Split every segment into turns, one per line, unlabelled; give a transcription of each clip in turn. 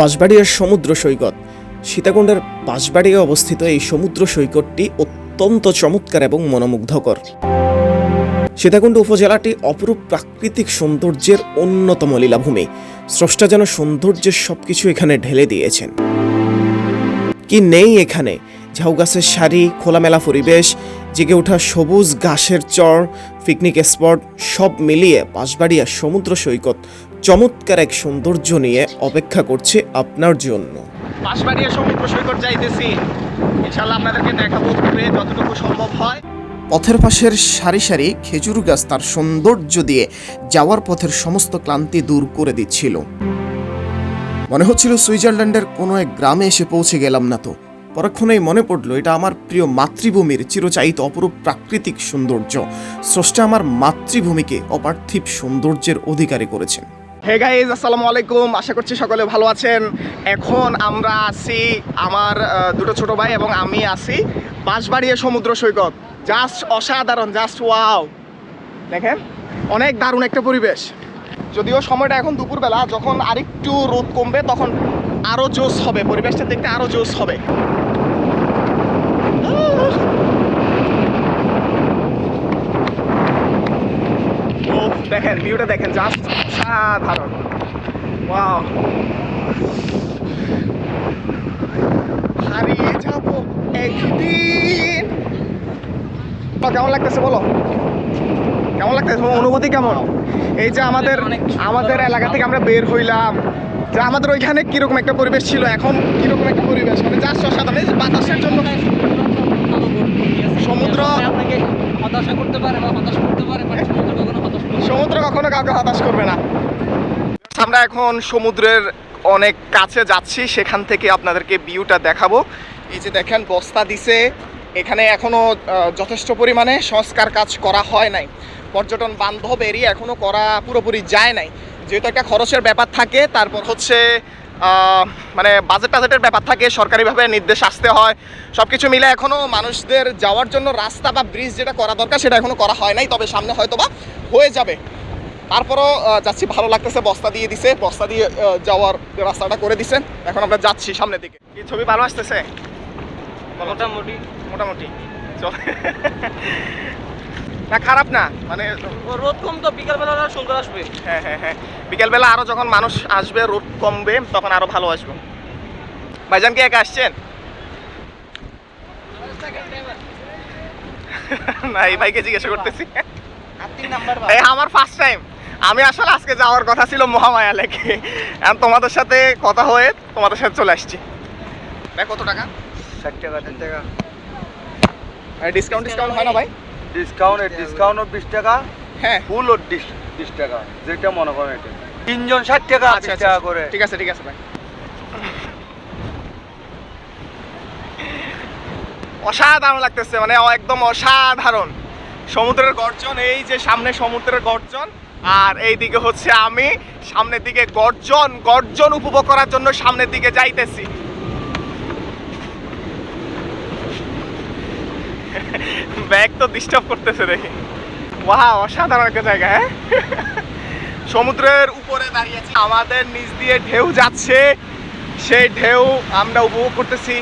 বাঁশবাড়িয়ার সমুদ্র সৈকত। সীতাকুণ্ডের বাঁশবাড়িয়া অবস্থিত এই সমুদ্র সৈকতটি অত্যন্ত চমৎকার এবং মনোমুগ্ধকর। সীতাকুণ্ড উপজেলাটি অপরূপ প্রাকৃতিক সৌন্দর্যের অন্যতম লীলাভূমি। স্রষ্টা যেন সৌন্দর্যের সবকিছু এখানে ঢেলে দিয়েছেন। কি নেই এখানে! ঝাউ গাছের সারি, খোলামেলা পরিবেশ, জেগে ওঠা সবুজ ঘাসের চর, পিকনিক স্পট, সব মিলিয়ে বাঁশবাড়িয়া সমুদ্র সৈকত চমৎকার এক সৌন্দর্য নিয়ে অপেক্ষা করছে আপনার জন্য।
বাঁশবাড়িয়া সমুদ্র সৈকত যাইতেছি, ইনশাআল্লাহ আপনাদেরকে দেখাবো ঘুরে যতটুকু সম্ভব হয়।
পথের পাশের সারি সারি খেজুর গাছ তার সৌন্দর্য দিয়ে যাওয়ার পথের সমস্ত ক্লান্তি দূর করে দিচ্ছিল। মনে হচ্ছিল সুইজারল্যান্ডের কোনো এক গ্রামে এসে পৌঁছে গেলাম না তো। পরক্ষণেই মনে পড়লো এটা আমার প্রিয় মাতৃভূমির চিরচাহিত অপরূপ প্রাকৃতিক সৌন্দর্য। স্রষ্টা আমার মাতৃভূমিকে অপার্থিব সৌন্দর্যের অধিকারী করেছেন।
হে গাইজ, আসসালামু আলাইকুম। আশা করছি সকলে ভালো আছেন। এখন আমরা আছি, আমার দুটো ছোট ভাই এবং আমি আছি বাঁশবাড়িয়া সমুদ্র সৈকত। জাস্ট অসাধারণ, জাস্ট ওয়াও! দেখেন, অনেক দারুণ একটা পরিবেশ। যদিও সময়টা এখন দুপুরবেলা, যখন আরেকটু রোদ কমবে তখন আরও জোশ হবে, পরিবেশটা দেখতে আরও জোশ হবে। দেখেন ভিউটা, দেখেন, জাস্ট সাধারণ। ওয়াও! হারিয়ে যাব একদিন। কেমন লাগতেছে বলো? কেমন লাগতেছে? অনুভূতি কেমন? এই যে আমাদের এলাকা থেকে আমরা বের হইলাম, যে আমাদের ওইখানে কিরকম একটা পরিবেশ ছিল, এখন কিরকম একটা পরিবেশ, মানে জাস্ট অসাধারণ। এই যে বাতাসের জন্য সমুদ্র আপনাকে হতাশা করতে পারে বা হতাশ করতে পারে, সমুদ্র কখনো কাউকে হতাশ করবে না। আমরা এখন সমুদ্রের অনেক কাছে যাচ্ছি, সেখান থেকে আপনাদেরকে ভিউটা দেখাবো। এই যে দেখেন, বস্তা দিছে এখানে, এখনো যথেষ্ট পরিমাণে সংস্কার কাজ করা হয় নাই। পর্যটন বান্ধব এরিয়া এখনো করা পুরোপুরি যায় নাই, যেহেতু একটা খরচের ব্যাপার থাকে, তারপর হচ্ছে মানে বাজেটের ব্যাপার থাকে, সরকারিভাবে নির্দেশ আসতে হয়, সব কিছু মিলে এখনও মানুষদের যাওয়ার জন্য রাস্তা বা ব্রিজ যেটা করা দরকার সেটা এখনও করা হয় নাই, তবে সামনে হয়তো বা হয়ে যাবে। তারপরও যাচ্ছি, ভালো লাগতেছে। বস্তা দিয়ে দিছে, বস্তা দিয়ে যাওয়ার রাস্তাটা করে দিছে। এখন আমরা যাচ্ছি সামনের দিকে। কি ছবি ভালো আসতেছে? মোটামুটি মোটামুটি চলে না, খারাপ না, মানে রোদ কম তো বিকালবেলা আরো সুন্দর আসবে। হ্যাঁ হ্যাঁ হ্যাঁ, বিকালবেলা আরো যখন মানুষ আসবে, রোদ কমবে, তখন আরো ভালো আসবে। ভাইজান কি একা আসছেন? না, এই ভাইকে জিজ্ঞাসা করতেছি। এই আমার ফার্স্ট টাইম। আমি আসলে আজকে যাওয়ার কথা ছিল মহামায়া লেকে, এখন তোমাদের সাথে কথা হয়ে তোমাদের সাথে চলে আসছি। ভাই কত টাকা?
60 টাকা। 10 টাকা
ডিসকাউন্ট হয় না ভাই?
ডিসকাউন্ট 20 টাকা।
হ্যাঁ,
ফুল ও 20 টাকা, যেটা মনে করেন। এটা তিনজন 60 টাকা, 20 টাকা করে।
ঠিক আছে ভাই। অসাধারণ লাগতেছে, মানে একদম অসাধারণ সমুদ্রের গর্জন। এই যে সামনে সমুদ্রের গর্জন, আর এই দিকে হচ্ছে আমি সামনের দিকে গর্জন উপভোগ করার জন্য সামনের দিকে যাইতেছি। ব্যাগ তো ডিস্টার্ব করতেছে দেখি। ওয়াও, অসাধারণ একটা জায়গা। হ্যাঁ, সমুদ্রের উপরে দাঁড়িয়েছি, আমাদের নিচ দিয়ে ঢেউ যাচ্ছে, সেই ঢেউ আমরা উপভোগ করতেছি।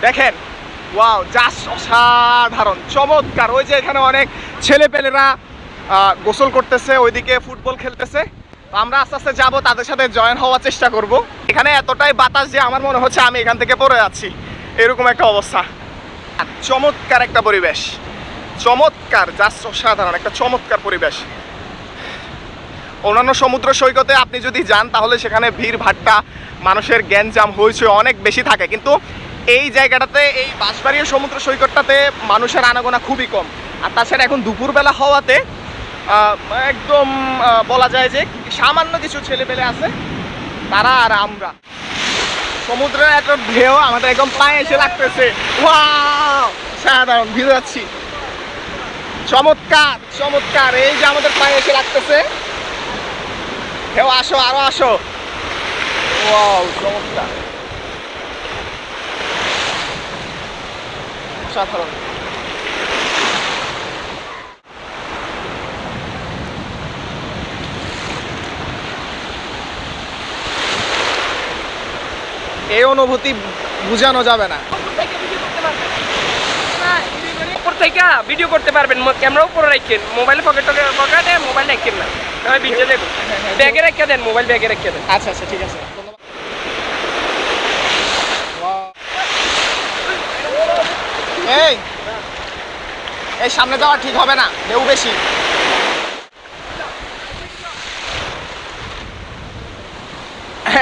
দেখেন, ওয়াও, জাস্ট অসাধারণ, চমৎকার। ওই যে এখানে অনেক ছেলেপেলেরা গোসল করতেছে, ওইদিকে ফুটবল খেলতেছে। আমরা আস্তে আস্তে যাবো, তাদের সাথে জয়েন হওয়ার চেষ্টা করব। এখানে এতটাই বাতাস যে আমার মনে হচ্ছে আমি এখান থেকে পড়ে যাচ্ছি, এরকম একটা অবস্থা। চমৎকার একটা পরিবেশ, চমৎকার, জাস্ট অসাধারণ একটা চমৎকার পরিবেশ। অন্যান্য সমুদ্র সৈকতে আপনি যদি যান তাহলে সেখানে ভিড় ভাট্টা, মানুষের গ্যাঞ্জাম হইচই অনেক বেশি থাকে, কিন্তু এই জায়গাটাতে, এই বাঁশবাড়িয়া সমুদ্র সৈকতটাতে মানুষের আনাগোনা খুবই কম। আর তাছাড়া এখন দুপুরবেলা হওয়াতে একদম বলা যায় যে সামান্য কিছু ছেলেপেলে আছে, তারা আর আমরা। সমুদ্রের একটা ঢেউ আমাদের একদম পায়ে এসে লাগতেছে। ওয়াও, সাধারণ ভিড় যাচ্ছি, চমৎকার চমৎকার। এই যে আমাদের পায়ে এসে লাগতেছে ঢেউ, আসো আরো আসো। ওয়াও, চমৎকার, সাধারণ। এই অনুভূতি বোঝানো যাবে না।
উপর থেকে ভিডিও করতে পারবেন, ক্যামেরা উপরে রাখেন, মোবাইল পকেটে মোবাইল রাখেন না, তবে ভিডিও দেখুন, ব্যাগে রেখে দেন, মোবাইল ব্যাগে রেখে দেন।
আচ্ছা আচ্ছা ঠিক আছে, ধন্যবাদ। এই এই সামনে যাওয়া ঠিক হবে না, ঢেউ বেশি।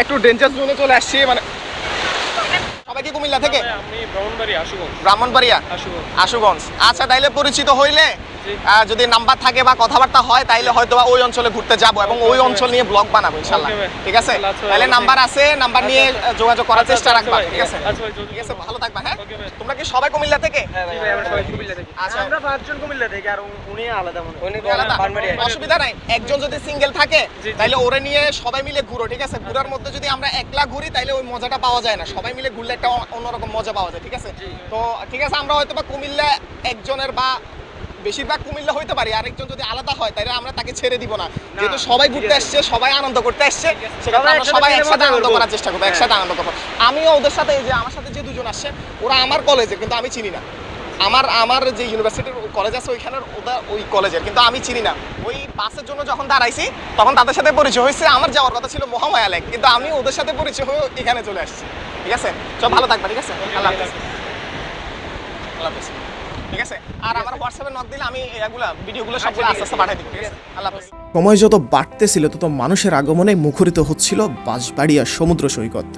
একটু ডেঞ্জার জোনে চলে আসছি, মানে সবাই কি কুমিল্লা থেকে?
আমি ব্রাহ্মণবাড়িয়া, আশুগঞ্জ।
ব্রাহ্মণবাড়িয়া, আশুগঞ্জ। আচ্ছা, তাইলে পরিচিত হইলে যদি নাম্বার থাকে বা কথাবার্তা হয় তাইলে হয়তো বা ওই অঞ্চলে ঘুরতে যাব এবং ওই অঞ্চল নিয়ে ব্লগ বানাবো ইনশাআল্লাহ। ঠিক আছে, তাহলে নাম্বার আছে, নাম্বার নিয়ে যোগাযোগ করার চেষ্টা রাখবা। ঠিক আছে, ঠিক আছে, ভালো থাকবা। হ্যাঁ, তোমরা কি সবাই কুমিল্লা থেকে? আচ্ছা,
আমরা 5 জন কুমিল্লা থেকে, আর উনি আলাদা মনে হয়।
আলাদা, অসুবিধা নাই। একজন যদি সিঙ্গেল থাকে তাহলে ওরে নিয়ে সবাই মিলে ঘুরো। ঠিক আছে, ঘুরার মধ্যে যদি আমরা একলা ঘুরি তাহলে ওই মজাটা পাওয়া যায় না, সবাই মিলে ঘুরলে একটা অন্যরকম মজা পাওয়া যায়। ঠিক আছে, তো ঠিক আছে, আমরা হয়তো বা কুমিল্লা একজনের বা বেশিরভাগ কুমিল্লা হইতে পারি, আরেকজন যদি আলাদা হয় তাহলে আমরা তাকে ছেড়ে দিব না, যেহেতু সবাই ঘুরতে আসছে, সবাই আনন্দ করতে আসছে, সেক্ষেত্রে আমরা সবাই একসাথে আনন্দ করার চেষ্টা করবো, একসাথে আনন্দ করবো। আমিও ওদের সাথে, এই যে আমার সাথে যে দুজন আসছে ওরা আমার কলেজে, কিন্তু আমি চিনি না। আমার যে ইউনিভার্সিটির কলেজ আছে ওইখানের, ওটা ওই কলেজের, কিন্তু আমি চিনি না। ওই বাসের জন্য যখন দাঁড়াইছি তখন তাদের সাথে পরিচয় হয়েছে। আমার যাওয়ার কথা ছিল মহামায়া লেক, কিন্তু আমি ওদের সাথে পরিচয় হয়ে এখানে চলে আসছি। ঠিক আছে, সব ভালো থাকবা। ঠিক আছে, আল্লাহ হাফেজ। আল্লাহ হাফেজ। ঠিক আছে, আর আমার হোয়াটসঅ্যাপে নক দিলে আমি এগুলা ভিডিওগুলো সবগুলো আস্তে আস্তে পাঠিয়ে দিব। ঠিক আছে, আল্লাহ হাফেজ।
সময় যত বাড়তেছিল তত মানুষের আগমনে মুখরিত হচ্ছিল বাঁশবাড়িয়া সমুদ্র সৈকত।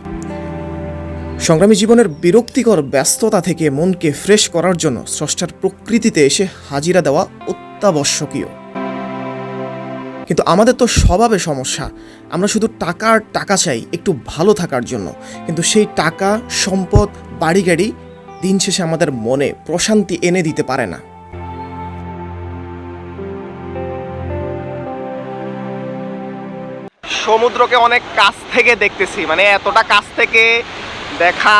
সংগ্রামী জীবনের বিরক্তিকর ব্যস্ততা থেকে মনকে ফ্রেশ করার জন্য স্রষ্টার প্রকৃতিতে এসে হাজিরা দেওয়া অত্যাবশ্যকীয়। কিন্তু আমাদের তো স্বভাবে সমস্যা, আমরা শুধু টাকা আর টাকা চাই একটু ভালো থাকার জন্য, কিন্তু সেই টাকা, সম্পদ, বাড়ি গাড়ি দিন শেষে আমাদের মনে প্রশান্তি এনে দিতে পারে না।
সমুদ্রকে অনেক কাছ থেকে দেখতেছি, মানে এতটা কাছ থেকে দেখা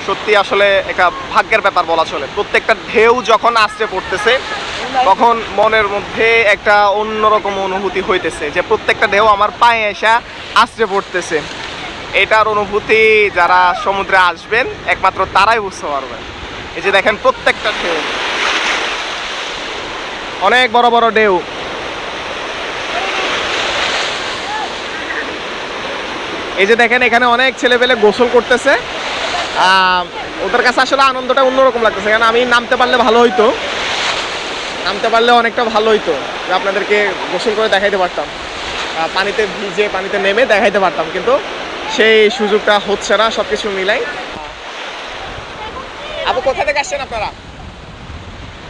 সত্যি আসলে একটা ভাগ্যের ব্যাপার বলা চলে। প্রত্যেকটা ঢেউ যখন আসতে পড়তেছে তখন মনের মধ্যে একটা অন্যরকম অনুভূতি হইতেছে, যে প্রত্যেকটা ঢেউ আমার পায়ে এসে আসতে পড়তেছে। এটার অনুভূতি যারা সমুদ্রে আসবেন একমাত্র তারাই বুঝতে পারবেন। এই যে দেখেন প্রত্যেকটা ঢেউ, অনেক বড় বড় ঢেউ। এই যে দেখেন এখানে অনেক ছেলেপেলে গোসল করতেছে, ওদের কাছে আসলে আনন্দটা অন্যরকম লাগতেছে। কারণ আমি নামতে পারলে ভালো হইতো, নামতে পারলে অনেকটা ভালো হইতো, যে আপনাদেরকে গোসল করে দেখাইতে পারতাম, পানিতে ভিজে পানিতে নেমে দেখাইতে পারতাম, কিন্তু সেই সুযোগটা হচ্ছে না। সব কিছু মিলাই। আপু কোথা থেকে আসছেন আপনারা?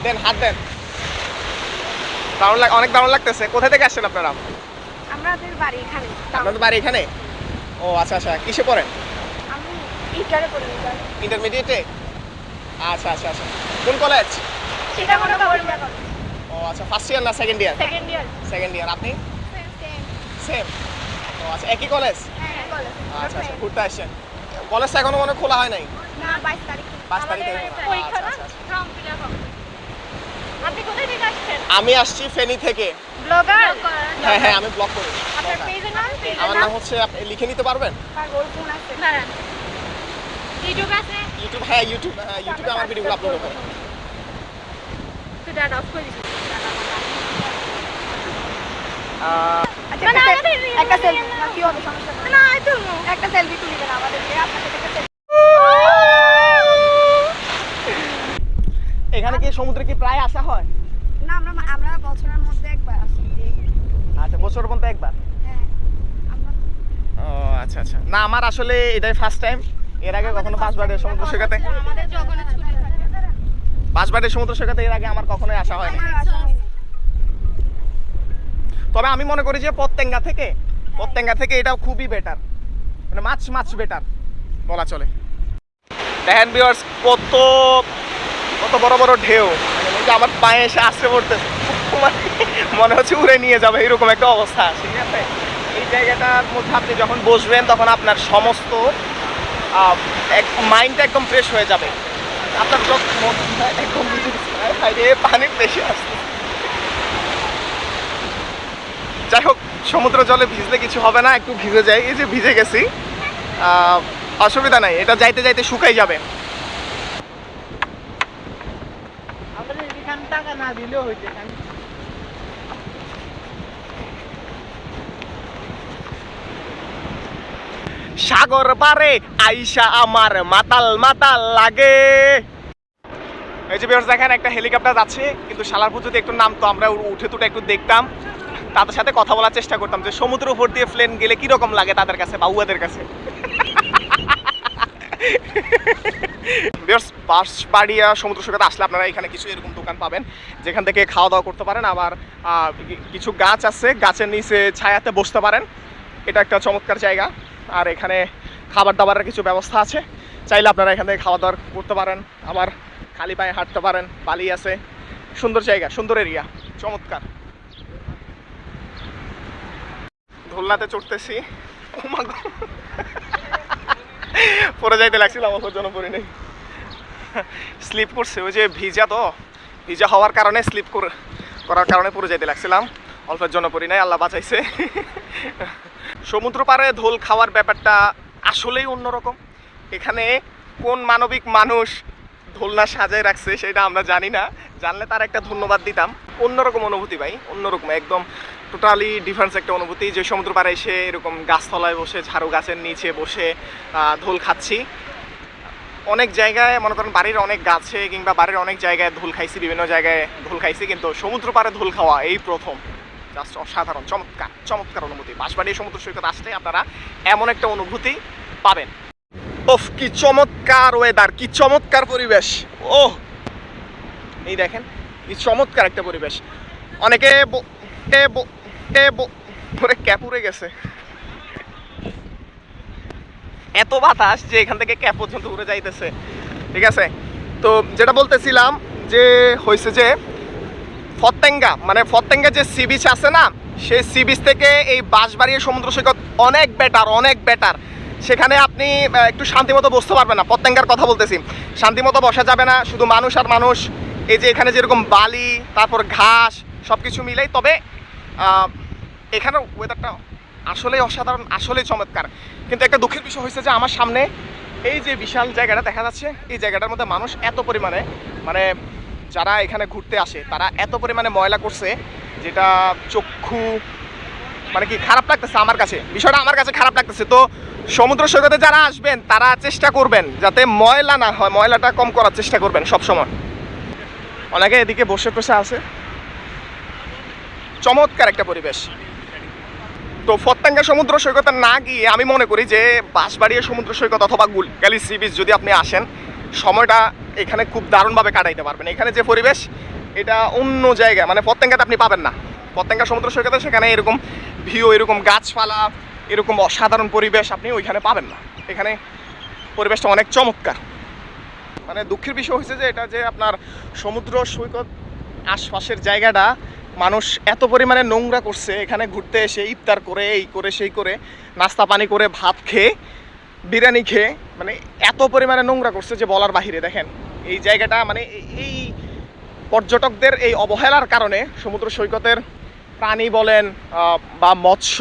দেন হাত দেন, দারুণ অনেক দারুণ লাগতেছে। কোথা থেকে আসছেন আপনারা?
আমাদের বাড়ি এখানে।
আপনাদের বাড়ি এখানে? ও আচ্ছা আচ্ছা, কিসে পড়েন?
আমি ইন্টারে পড়ি।
ইন্টারমিডিয়েটে? আচ্ছা আচ্ছা আচ্ছা, কোন কলেজ?
সেটা কোনো গভর্নমেন্ট কলেজ।
ও আচ্ছা, ফার্স্ট ইয়ার না second year?
Second year.
Second year. আপনি?
সেম।
সেম। ও আচ্ছা, একই কলেজ?
হ্যাঁ, কলেজ।
আচ্ছা আচ্ছা, ঘুরতে আসছেন। কলেজটা এখনো মনে খোলা হয় নাই?
না, 22 তারিখ।
5 তারিখে
পরীক্ষা না?
আচ্ছা, আচ্ছা।
ফর্ম ফিলআপ হবে। আপনি কোথায় থেকে আসছেন?
আমি আসছি ফেনী থেকে।
ব্লগার?
হ্যাঁ হ্যাঁ, আমি ব্লগ করি।
আপনার পেজের নাম?
আমার নাম হচ্ছে, আপনি লিখে নিতে পারবেন?
ওর ফোন আছে। না। ইউটিউব আছে?
ইউটিউব? হ্যাঁ ইউটিউবে আমার ভিডিওগুলো আপলোড হবে।
তুই ডাটা অফ করে দিস। আচ্ছা,
আচ্ছা,
একটা সেলফি না, কি হবে, সমস্যা নেই। না, এই তো একটা সেলফি তুলে দেন আমাদেরকে, আপনাদের একটা সেলফি।
এখানে কি সমুদ্রে কি প্রায় আসা হয়?
না, আমরা বছরের মধ্যে একবার আসি।
আচ্ছা, বছর পর্যন্ত একবার?
হ্যাঁ, আমরা
ও আচ্ছা আচ্ছা, না আমার আসলে এটাই ফার্স্ট টাইম। এর আগে কখনো বাঁশবাড়ির সমুদ্র সৈকতে,
আমাদের যখন ছুটি থাকে।
বাঁশবাড়ির সমুদ্র সৈকতে এর আগে আমার কখনোই আসা হয়নি। তবে আমি মনে করি যে পতেঙ্গা থেকে এটা খুবই বেটার, মানে মাছ বেটার বলা চলে। দেখেন ভিউয়ার্স, কত বড় বড় ঢেউ, মানে যে আমার পায়ে এসে আসতে পড়তেছে, মনে হচ্ছে উড়ে নিয়ে যাবে এরকম একটা অবস্থা। ঠিক আছে, এই জায়গাটার মধ্যে আপনি যখন বসবেন তখন আপনার সমস্ত মাইন্ডটা একদম ফ্রেশ হয়ে যাবে। আপনার একদম পানির বেশি আসছে। যাই হোক, সমুদ্র জলে ভিজলে কিছু হবে না, একটু ভিজে যাই। এই যে ভিজে গেছি, অসুবিধা নাই, এটা যাইতে যাইতে শুকাই যাবে। সাগর পারে আইসা আমার মাতাল মাতাল লাগে। এই যে ভিউয়ার্স দেখেন একটা হেলিকপ্টার যাচ্ছে, কিন্তু শালারপুর যদি একটু নামতো আমরা উঠে তুটে একটু দেখতাম, তাদের সাথে কথা বলার চেষ্টা করতাম যে সমুদ্রের উপর দিয়ে প্লেন গেলে কি রকম লাগে তাদের কাছে বা উয়াদের কাছে। ভিউয়ার্স বাঁশবাড়িয়া সমুদ্র সৈকতে আসলে আপনারা এখানে কিছু এরকম দোকান পাবেন যেখান থেকে খাওয়া দাওয়া করতে পারেন, আবার কিছু গাছ আছে, গাছের নিচে ছায়াতে বসতে পারেন। এটা একটা চমৎকার জায়গা। আর এখানে খাবার দাবারের কিছু ব্যবস্থা আছে, চাইলে আপনারা এখান থেকে খাওয়া দাওয়া করতে পারেন, আবার খালি পায়ে হাঁটতে পারেন। বালি আছে, সুন্দর জায়গা, সুন্দর এরিয়া, চমৎকার। দোলনাতে চড়তেছি, পরে যাইতে লাগছিল, আমার জন্য পরি নেই, স্লিপ করছে। ওই যে ভিজা, তো ভিজা হওয়ার কারণে স্লিপ করার কারণে পরে যাইতে লাগছিলাম, অল্পের জন্য পরি নাই, আল্লাহ বাঁচাইছে। সমুদ্র পাড়ে দোল খাওয়ার ব্যাপারটা আসলেই অন্যরকম। এখানে কোন মানবিক মানুষ দোলনা সাজায় রাখছে সেটা আমরা জানি না, জানলে তার একটা ধন্যবাদ দিতাম। অন্যরকম অনুভূতি ভাই, অন্যরকম, একদম টোটালি ডিফারেন্স একটা অনুভূতি যে সমুদ্র পাড়ে এসে এরকম গাছতলায় বসে, ঝাড়ু গাছের নিচে বসে দোল খাচ্ছি। অনেক জায়গায় মনে করেন বাড়ির অনেক গাছে কিংবা বাড়ির অনেক জায়গায় দোল খাইছি, বিভিন্ন জায়গায় দোল খাইছি, কিন্তু সমুদ্র পাড়ে দোল খাওয়া এই প্রথম। জাস্ট অসাধারণ, চমৎকার চমৎকার অনুভূতি। বাঁশবাড়িয়া সমুদ্র সৈকত আসলে আপনারা এমন একটা অনুভূতি পাবেন। ওফ, কি চমৎকার ওয়েদার, কি চমৎকার পরিবেশ। ও এই দেখেন কি চমৎকার একটা পরিবেশ। অনেকে ক্যাপ উড়ে গেছে, এত বাতাস যে এখান থেকে ক্যাপ পর্যন্ত উড়ে যাইতেছে। ঠিক আছে, তো যেটা বলতেছিলাম যে হয়েছে যে ফতেঙ্গা, মানে ফতেঙ্গা যে সি বিচ আছে না, সেই সি বিচ থেকে এই বাঁশবাড়িয়া সমুদ্র সৈকত অনেক বেটার, অনেক বেটার। সেখানে আপনি একটু শান্তিমতো বসতে পারবেন না। পতেঙ্গার কথা বলতেছি, শান্তিমতো বসা যাবে না, শুধু মানুষ আর মানুষ। এই যে এখানে যেরকম বালি, তারপর ঘাস, সব কিছু মিলেই। তবে এখানের ওয়েদারটা আসলেই অসাধারণ, আসলেই চমৎকার। কিন্তু একটা দুঃখের বিষয় হয়েছে যে আমার সামনে এই যে বিশাল জায়গাটা দেখা যাচ্ছে, এই জায়গাটার মধ্যে মানুষ এত পরিমাণে, মানে যারা এখানে ঘুরতে আসে তারা এত পরিমাণে ময়লা করছে, যেটা চক্ষু মানে কি খারাপ লাগতেছে আমার কাছে, বিষয়টা আমার কাছে খারাপ লাগতেছে। তো সমুদ্র সৈকতে যারা আসবেন তারা চেষ্টা করবেন যাতে ময়লা না হয়, ময়লাটা কম করার চেষ্টা করবেন সব সময়। অনেকে এদিকে বসে বসে আছে, চমৎকার একটা পরিবেশ। তো ফতেঙ্গা সমুদ্র সৈকতে না গিয়ে আমি মনে করি যে বাঁশবাড়িয়া সমুদ্র সৈকত অথবা গুলগালি সি বিচ যদি আপনি আসেন, সময়টা এখানে খুব দারুণভাবে কাটাইতে পারবেন। এখানে যে পরিবেশ, এটা অন্য জায়গায় মানে ফতেঙ্গাতে আপনি পাবেন না। ফতেঙ্গা সমুদ্র সৈকতে সেখানে এরকম ভিউ, এরকম গাছপালা, এরকম অসাধারণ পরিবেশ আপনি ওইখানে পাবেন না। এখানে পরিবেশটা অনেক চমৎকার। মানে দুঃখের বিষয় হয়েছে যে এটা যে আপনার সমুদ্র সৈকত আশপাশের জায়গাটা মানুষ এত পরিমাণে নোংরা করছে। এখানে ঘুরতে এসে ইফতার করে, এই করে সেই করে, নাস্তা পানি করে, ভাত খেয়ে, বিরিয়ানি খেয়ে, মানে এত পরিমাণে নোংরা করছে যে বলার বাহিরে। দেখেন এই জায়গাটা, মানে এই পর্যটকদের এই অবহেলার কারণে সমুদ্র সৈকতের প্রাণী বলেন বা মৎস্য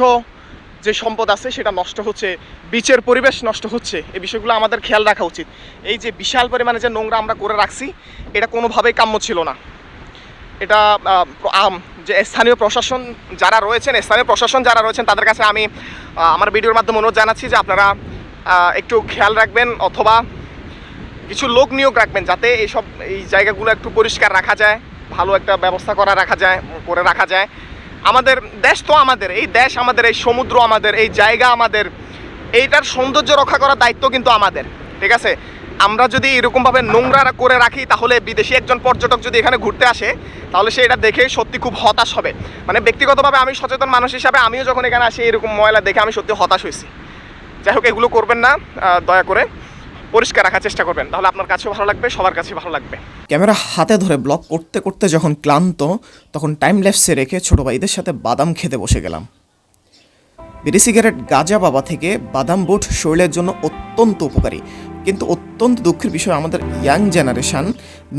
যে সম্পদ আছে সেটা নষ্ট হচ্ছে, বিচের পরিবেশ নষ্ট হচ্ছে। এই বিষয়গুলো আমাদের খেয়াল রাখা উচিত। এই যে বিশাল পরিমাণে যে নোংরা আমরা করে রাখছি, এটা কোনোভাবেই কাম্য ছিল না। এটা যে স্থানীয় প্রশাসন যারা রয়েছেন তাদের কাছে আমি আমার ভিডিওর মাধ্যমে অনুরোধ জানাচ্ছি যে আপনারা একটু খেয়াল রাখবেন, অথবা কিছু লোক নিয়োগ রাখবেন যাতে এই জায়গাগুলো একটু পরিষ্কার রাখা যায়, ভালো একটা ব্যবস্থা করে রাখা যায়। আমাদের দেশ তো আমাদের, এই দেশ আমাদের, এই সমুদ্র আমাদের, এই জায়গা আমাদের, এইটার সৌন্দর্য রক্ষা করার দায়িত্ব কিন্তু আমাদের। ঠিক আছে, আমরা যদি এরকমভাবে নোংরা করে রাখি, তাহলে বিদেশি একজন পর্যটক যদি এখানে ঘুরতে আসে, তাহলে সে এটা দেখে সত্যি খুব হতাশ হবে। মানে ব্যক্তিগতভাবে আমি সচেতন মানুষ হিসাবে আমিও যখন এখানে আসি এরকম ময়লা দেখে আমি সত্যি হতাশ হয়েছি। যাই হোক, এগুলো করবেন না, দয়া করে পরিষ্কার রাখার চেষ্টা করবেন, তাহলে আপনার কাছেও ভালো লাগবে, সবার কাছে ভালো লাগবে।
ক্যামেরা হাতে ধরে ব্লগ করতে করতে যখন ক্লান্ত, তখন টাইম ল্যাপসে রেখে ছোটো ভাইদের সাথে বাদাম খেতে বসে গেলাম। বিড়ি সিগারেট গাঁজা বাবা থেকে বাদাম বুট শরীরের জন্য অত্যন্ত উপকারী, কিন্তু অত্যন্ত দুঃখের বিষয় আমাদের ইয়াং জেনারেশন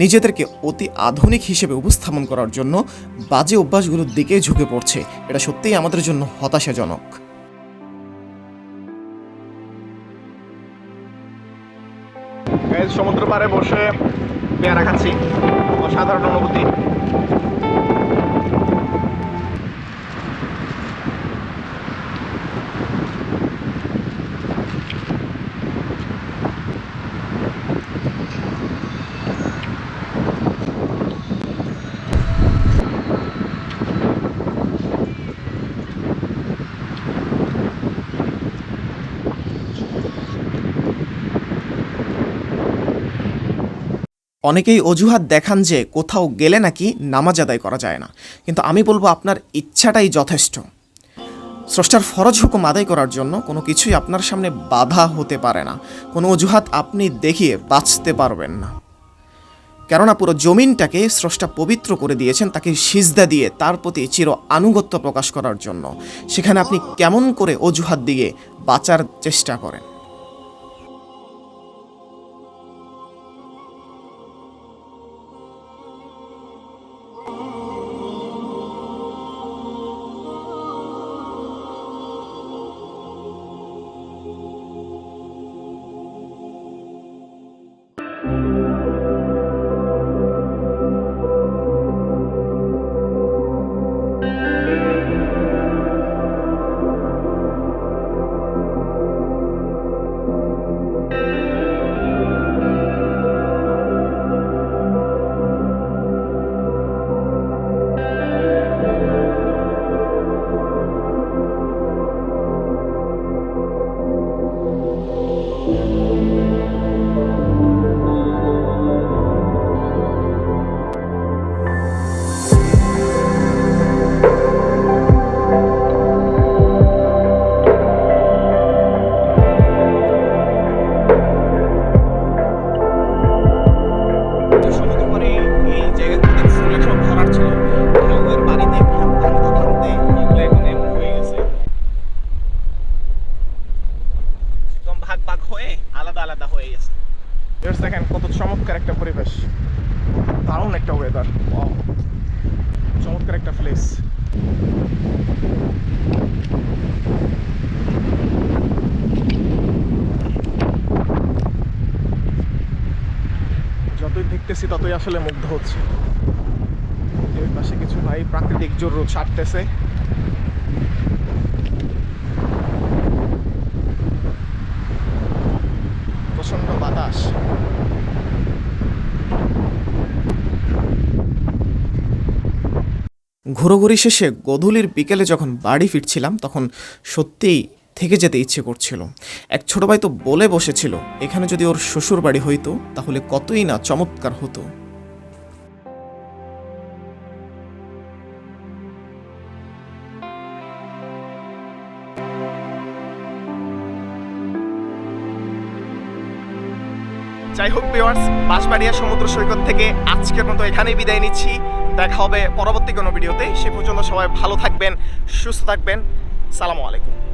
নিজেদেরকে অতি আধুনিক হিসেবে উপস্থাপন করার জন্য বাজে অভ্যাসগুলোর দিকে ঝুঁকে পড়ছে। এটা সত্যিই আমাদের জন্য হতাশাজনক।
সমুদ্র পাড়ে বসে পেয়ারা খাচ্ছি, অসাধারণ অনুভূতি।
অনেকেই অজুহাত দেখান যে কোথাও গেলে নাকি নামাজ আদায় করা যায় না, কিন্তু আমি বলবো আপনার ইচ্ছাটাই যথেষ্ট। স্রষ্টার ফরজ হুকুম আদায় করার জন্য কোনো কিছুই আপনার সামনে বাধা হতে পারে না, কোনো অজুহাত আপনি দেখিয়ে বাঁচতে পারবেন না। কেননা পুরো জমিনটাকে স্রষ্টা পবিত্র করে দিয়েছেন তাকে সিজদা দিয়ে তার প্রতি চির আনুগত্য প্রকাশ করার জন্য। সেখানে আপনি কেমন করে অজুহাত দিয়ে বাঁচার চেষ্টা করেন?
দেখেন কত চমৎকার একটা পরিবেশ, দারুণ একটা ওয়েদার, চমৎকার একটা প্লেস। যতই দেখতেছি ততই আসলে মুগ্ধ হচ্ছে। এর পাশে কিছু ভাই প্রাকৃতিক জোর ছাড়তেছে। প্রচন্ড বাতাস।
ঘোরাঘুরি শেষে গধূলির বিকেলে যখন বাড়ি ফিরছিলাম তখন সত্যিই থেকে যেতে ইচ্ছে করছিল। এক ছোট ভাই তো বলে বসেছিল এখানে যদি ওর শ্বশুর বাড়ি হইতো তাহলে কতই না চমৎকার হতো।
যাই হোক ভিউয়ার্স, বাঁশবাড়িয়া সমুদ্র সৈকত থেকে আজকের মতো এখানেই বিদায় নিচ্ছি। দেখা হবে পরবর্তী কোনো ভিডিওতে। সে পর্যন্ত সবাই ভালো থাকবেন, সুস্থ থাকবেন। সালামু আলাইকুম।